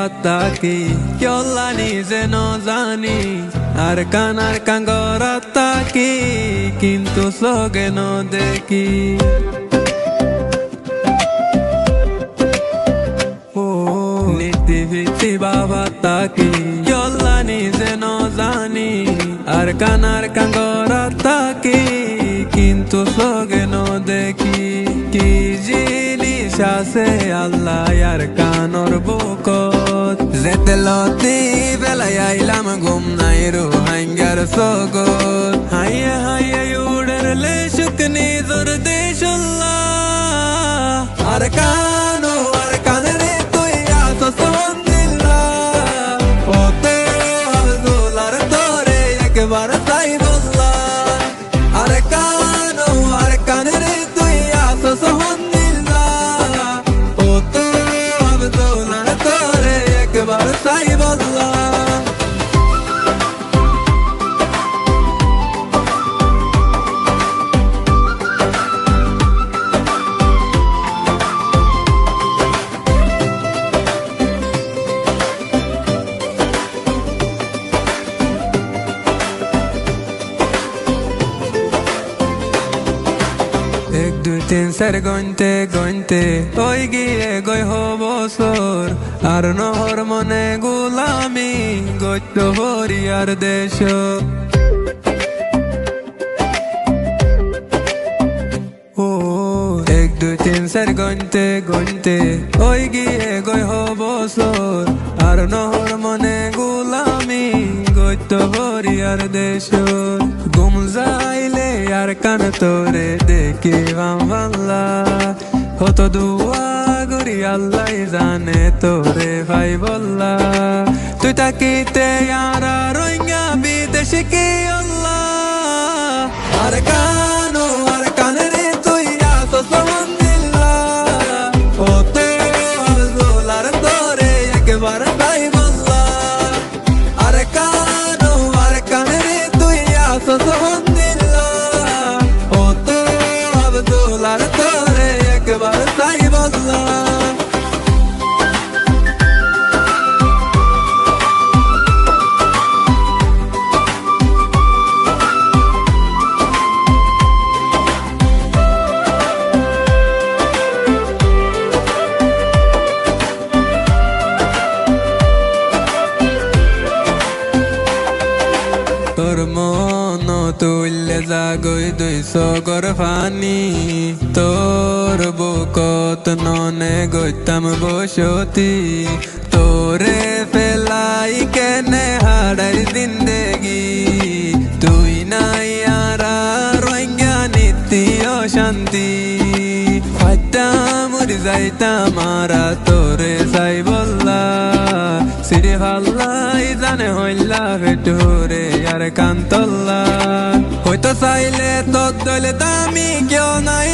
বাতাকি কেলা নিজে ন জানি আর কান গরাতাকি কিন্তু সগে ন দেখি নীতি ভিত্তি বাবা তাকি কেলা নিজে ন জানি আর কান গরাতাকি কিন্তু সগে ন দেখি কি জিনিস আছে আল্লাহ আর কানর বুকত যেতে লতি বেলায় আইলাম ঘুম নাই রো হাঙ্গার সগত হাইয়া হাইয়া উড়ের লে শুকনি জোর দেশুল্লাহ আর কানরে তুই আসো সন্দিল্লাহ ওতে আব্দুলার তোরে একবার তাই বললা আর কানরে তুই আসো সন্দিল্লাহ ওতে আব্দুলার তোরে একবার তাই বললা এক দুই তিন চার গইনতে ওই গিয়ে গই বছর আর নহর মনে গোলামি গত্য হরিয়ার দেশ ও এক দুই তিন চার গইনতে ওই গিয়ে গই বছর আর নহর মনে গোলামি গত্য হরিয়ার দেশ গুম যাইলে আর কান তোরে দেখি বাংলা হতো দুয়া গরি আল্লাহ জানে তোরে ভাই বললা তুই তাকিতে আর রোহিঙ্গা বিদেশে কি আল্লাহ আর কানরে তুই আসো সন্দিল্লাহ ওতে আব্দুলার তোরে একবার তাই বললা আর কানরে তুই আসো সন্দিল্লাহ ওতে আব্দুলার তোরে একবার তাই বললা তোর মন তুললে জাগই 200 গর ফানি তোর বুকত ননে গইতাম বসতি তোরে ফেলাই কেনে হাড়াই জিন্দেগি তুই নাই আর রোহিঙ্গা নীতি অশান্তি ফাইতা মরি যাইতাম আরা তোরে যাই বললা সিরে ভাল্লাই জানে হইলা ভেটুরে আর কান্তল্লা হয়তো চাইলে তোর দলে দামি কেউ নাই